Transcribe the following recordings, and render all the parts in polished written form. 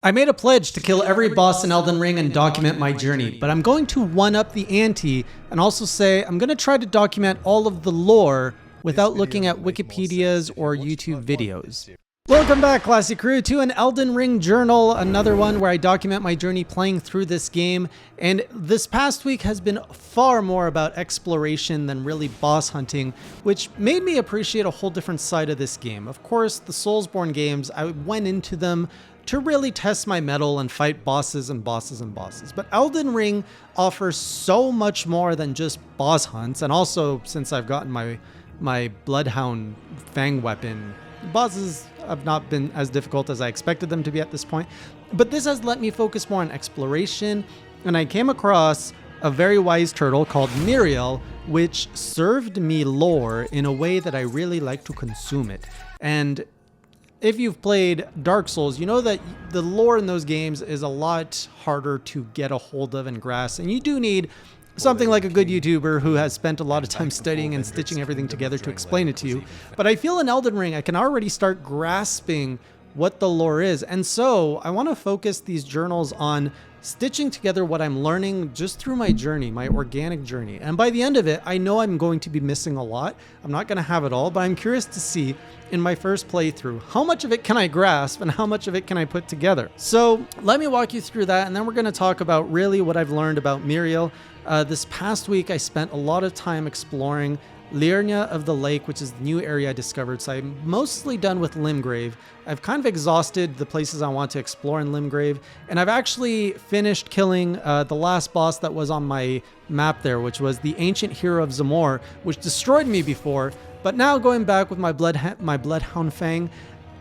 I made a pledge to kill every boss in Elden Ring and document my journey, but I'm going to one-up the ante and also say I'm going to try to document all of the lore without looking at Wikipedias or YouTube videos. Welcome back, Classy Crew, to an Elden Ring Journal, another one where I document my journey playing through this game. And this past week has been far more about exploration than really boss hunting, which made me appreciate a whole different side of this game. Of course, the Soulsborne games, I went into them to really test my mettle and fight bosses and bosses and bosses. But Elden Ring offers so much more than just boss hunts, and also, since I've gotten my Bloodhound Fang weapon, bosses have not been as difficult as I expected them to be at this point. But this has let me focus more on exploration, and I came across a very wise turtle called Miriel, which served me lore in a way that I really like to consume it. And if you've played Dark Souls, you know that the lore in those games is a lot harder to get a hold of and grasp, and you do need something like a good YouTuber who has spent a lot of time studying and stitching everything together to explain it to you. But I feel in Elden Ring, I can already start grasping what the lore is. And so I want to focus these journals on stitching together what I'm learning just through my journey, my organic journey. And by the end of it, I know I'm going to be missing a lot. I'm not going to have it all, but I'm curious to see in my first playthrough, how much of it can I grasp and how much of it can I put together? So let me walk you through that, and then we're going to talk about really what I've learned about Miriel. This past week, I spent a lot of time exploring Liurnia of the Lake, which is the new area I discovered. So I'm mostly done with Limgrave. I've kind of exhausted the places I want to explore in Limgrave, and I've actually finished killing the last boss that was on my map there, which was the ancient hero of Zamor, which destroyed me before. But now going back with my Bloodhound Fang,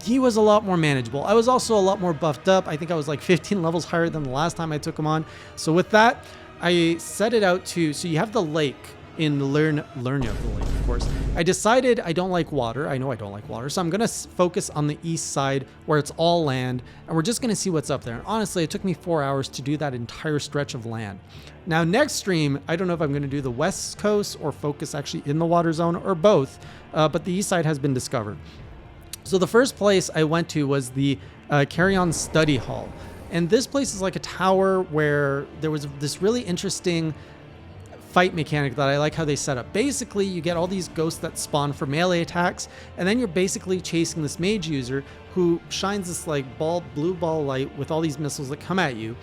he was a lot more manageable. I was also a lot more buffed up. I think I was like 15 levels higher than the last time I took him on. So with that, I set it out to, so you have the lake in Liurnia of the Lake, of course. I decided I don't like water. I know I don't like water. So I'm going to focus on the east side where it's all land, and we're just going to see what's up there. And honestly, it took me 4 hours to do that entire stretch of land. Now, next stream, I don't know if I'm going to do the west coast or focus actually in the water zone or both, but the east side has been discovered. So the first place I went to was the Carrion Study Hall. And this place is like a tower where there was this really interesting fight mechanic that I like how they set up. Basically, you get all these ghosts that spawn for melee attacks, and then you're basically chasing this mage user who shines this like blue ball light with all these missiles that come at you.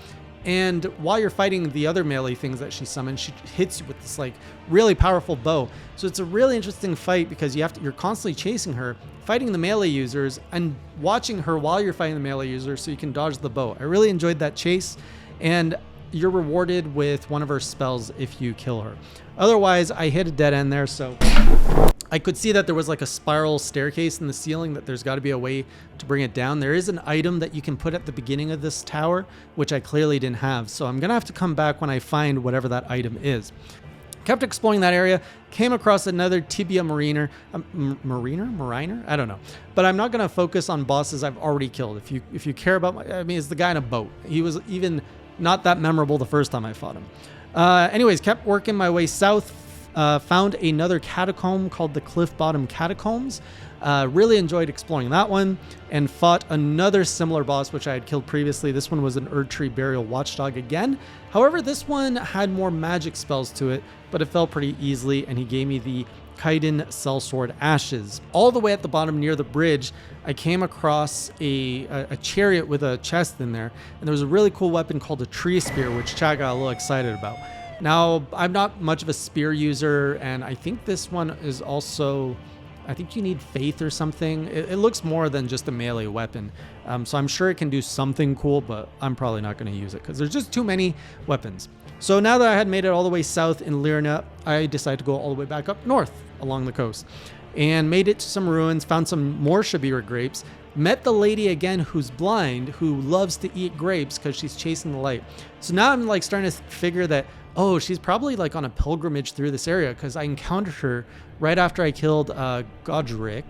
And while you're fighting the other melee things that she summons, she hits you with this like really powerful bow. So it's a really interesting fight because you're constantly chasing her, fighting the melee users, and watching her while you're fighting the melee users so you can dodge the bow. I really enjoyed that chase, and you're rewarded with one of her spells if you kill her. Otherwise, I hit a dead end there, so I could see that there was like a spiral staircase in the ceiling, that there's got to be a way to bring it down. There is an item that you can put at the beginning of this tower, which I clearly didn't have. So I'm going to have to come back when I find whatever that item is. Kept exploring that area, came across another Tibia Mariner? I don't know. But I'm not going to focus on bosses I've already killed. If you care about it's the guy in a boat. He was even not that memorable the first time I fought him. Anyways, kept working my way south. Found another catacomb called the Cliff Bottom Catacombs. Really enjoyed exploring that one, and fought another similar boss which I had killed previously. This one was an Erdtree Burial Watchdog again. However, this one had more magic spells to it, but it fell pretty easily, and he gave me the Kaiden Sellsword Ashes. All the way at the bottom near the bridge, I came across a chariot with a chest in there, and there was a really cool weapon called a Tree Spear, which Chad got a little excited about. Now, I'm not much of a spear user, and I think this one is also, I think you need faith or something. It looks more than just a melee weapon. So I'm sure it can do something cool, but I'm probably not going to use it because there's just too many weapons. So now that I had made it all the way south in Liurnia, I decided to go all the way back up north along the coast and made it to some ruins, found some more Shabira grapes, met the lady again who's blind, who loves to eat grapes because she's chasing the light. So now I'm like starting to figure that, oh, she's probably like on a pilgrimage through this area because I encountered her right after I killed Godric?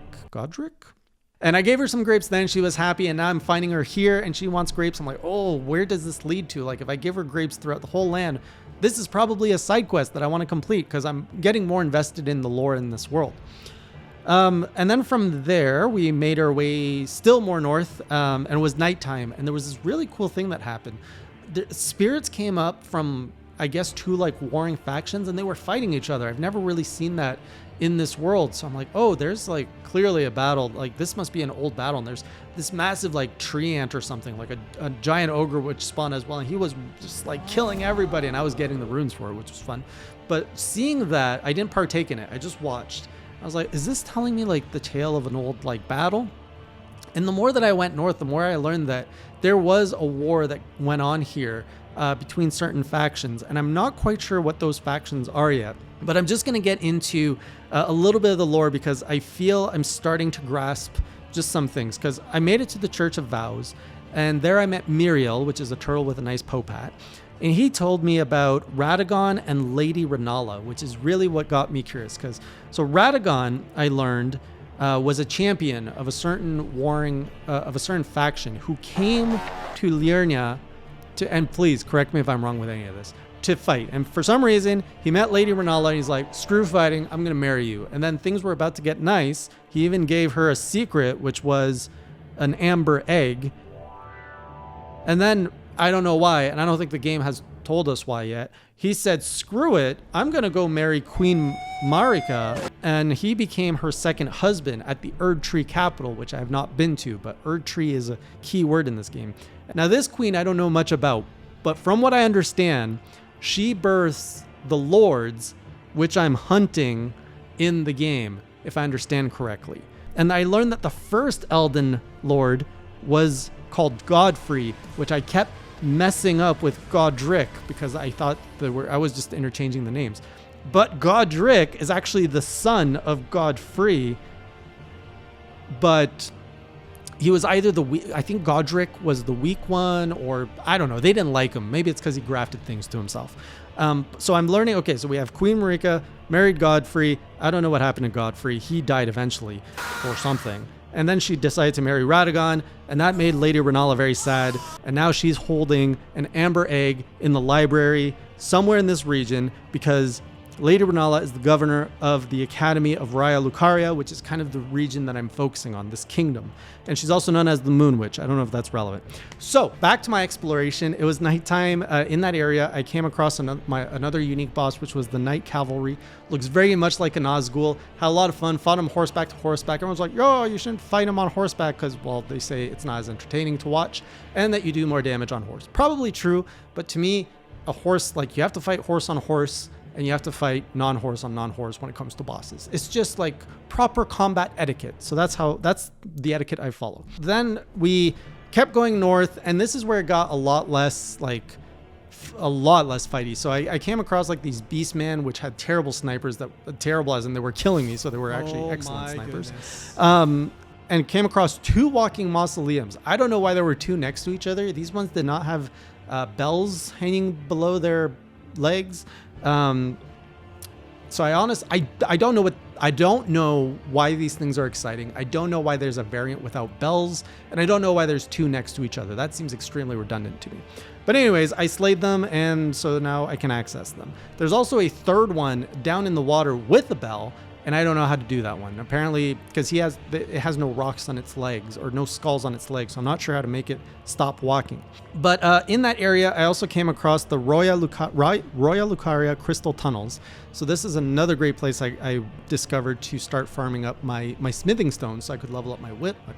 And I gave her some grapes then. She was happy, and now I'm finding her here and she wants grapes. I'm like, oh, where does this lead to? Like, if I give her grapes throughout the whole land, this is probably a side quest that I want to complete because I'm getting more invested in the lore in this world. And then from there, we made our way still more north, and it was nighttime. And there was this really cool thing that happened. The spirits came up from, I guess, two like warring factions, and they were fighting each other. I've never really seen that in this world. So I'm like, oh, there's like clearly a battle. Like this must be an old battle. And there's this massive like tree ant or something, like a giant ogre which spawned as well. And he was just like killing everybody. And I was getting the runes for it, which was fun. But seeing that, I didn't partake in it. I just watched. I was like, is this telling me like the tale of an old like battle? And the more that I went north, the more I learned that there was a war that went on here between certain factions. And I'm not quite sure what those factions are yet. But I'm just going to get into a little bit of the lore because I feel I'm starting to grasp just some things. Because I made it to the Church of Vows, and there I met Muriel, which is a turtle with a nice Pope hat. And he told me about Radagon and Lady Renala, which is really what got me curious. So Radagon, I learned, was a champion of a certain of a certain faction who came to Liurnia and please correct me if I'm wrong with any of this, to fight. And for some reason, he met Lady Renala and he's like, screw fighting, I'm going to marry you. And then things were about to get nice. He even gave her a secret, which was an amber egg. And then, I don't know why, and I don't think the game has told us why yet, he said, screw it, I'm going to go marry Queen Marika. And he became her second husband at the Erd Tree capital, which I have not been to, but Erd Tree is a key word in this game. Now, this queen I don't know much about, but from what I understand, she births the lords, which I'm hunting in the game, if I understand correctly. And I learned that the first Elden Lord was called Godfrey, which I kept messing up with Godric because I thought I was just interchanging the names. But Godric is actually the son of Godfrey, but he was either I think Godric was the weak one, or I don't know. They didn't like him. Maybe it's because he grafted things to himself. So I'm learning, okay, so we have Queen Marika, married Godfrey. I don't know what happened to Godfrey. He died eventually or something. And then she decided to marry Radagon, and that made Lady Renala very sad. And now she's holding an amber egg in the library somewhere in this region because Lady Renala is the governor of the Academy of Raya Lucaria, which is kind of the region that I'm focusing on, this kingdom. And she's also known as the Moon Witch. I don't know if that's relevant. So back to my exploration. It was nighttime in that area. I came across another unique boss, which was the Night Cavalry. Looks very much like a Nazgul. Had a lot of fun. Fought him horseback to horseback. Everyone's like, yo, you shouldn't fight him on horseback because, well, they say it's not as entertaining to watch and that you do more damage on horse. Probably true, but to me, a horse, like you have to fight horse on horse, and you have to fight non-horse on non-horse when it comes to bosses. It's just like proper combat etiquette. So that's the etiquette I follow. Then we kept going north, and this is where it got a lot less fighty. So I came across like these beastmen, which had terrible snipers terrible as in they were killing me. So they were actually excellent snipers. And came across two walking mausoleums. I don't know why there were two next to each other. These ones did not have bells hanging below their legs. So I don't know why these things are exciting. I don't know why there's a variant without bells, and I don't know why there's two next to each other. That seems extremely redundant to me. But anyways, I slayed them, and so now I can access them. There's also a third one down in the water with a bell, and I don't know how to do that one. Apparently, because it has no rocks on its legs or no skulls on its legs, so I'm not sure how to make it stop walking. But in that area, I also came across the Raya Lucaria crystal tunnels. So this is another great place I discovered to start farming up my smithing stones, so I could level up my whip, my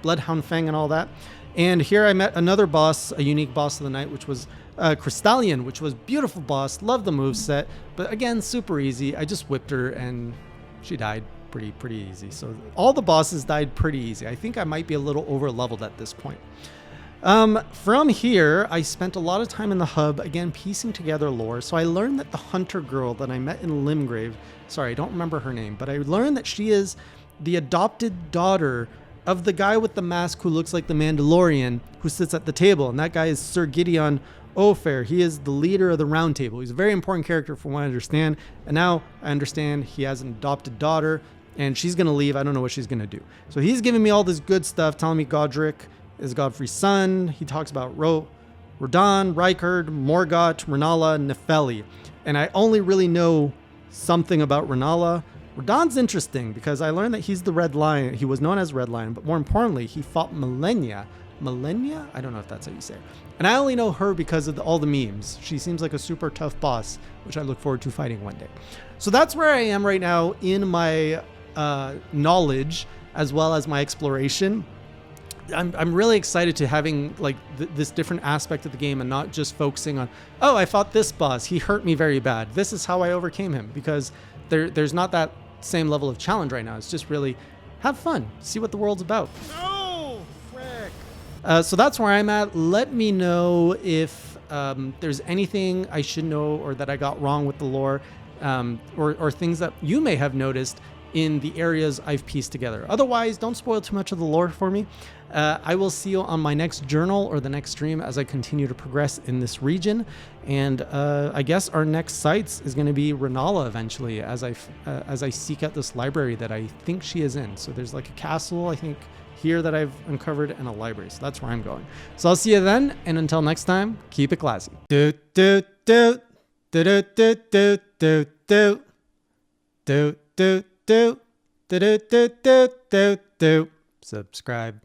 bloodhound fang, and all that. And here I met another boss, a unique boss of the night, which was Crystallion, which was beautiful boss. Loved the moveset, but again, super easy. I just whipped her and she died pretty easy. So all the bosses died pretty easy. I think I might be a little over leveled at this point. From here, I spent a lot of time in the hub, again, piecing together lore. So I learned that the hunter girl that I met in Limgrave, sorry, I don't remember her name, but I learned that she is the adopted daughter of the guy with the mask who looks like the Mandalorian who sits at the table. And that guy is Sir Gideon Ofair. He is the leader of the Round Table. He's a very important character from what I understand. And now I understand he has an adopted daughter and she's going to leave. I don't know what she's going to do. So he's giving me all this good stuff, telling me Godric is Godfrey's son. He talks about Rodan, Rykard, Morgott, Renala, and Nefeli. And I only really know something about Renala. Radahn's interesting because I learned that he's the Red Lion. He was known as Red Lion, but more importantly, he fought Malenia. Malenia? I don't know if that's how you say it. And I only know her because of all the memes. She seems like a super tough boss, which I look forward to fighting one day. So that's where I am right now in my knowledge as well as my exploration. I'm really excited to having like this different aspect of the game and not just focusing on, oh, I fought this boss, he hurt me very bad, this is how I overcame him, because there's not that same level of challenge right now. It's just really have fun, see what the world's about. No, frick. So that's where I'm at. Let me know if there's anything I should know or that I got wrong with the lore, or things that you may have noticed in the areas I've pieced together. Otherwise, don't spoil too much of the lore for me. I will see you on my next journal or the next stream as I continue to progress in this region. And I guess our next sites is going to be Renala eventually, as I seek out this library that I think she is in. So there's like a castle, I think, here that I've uncovered, and a library. So that's where I'm going. So I'll see you then, and until next time, keep it classy. Do do do do do do do do do do do do do do do do do. Subscribe.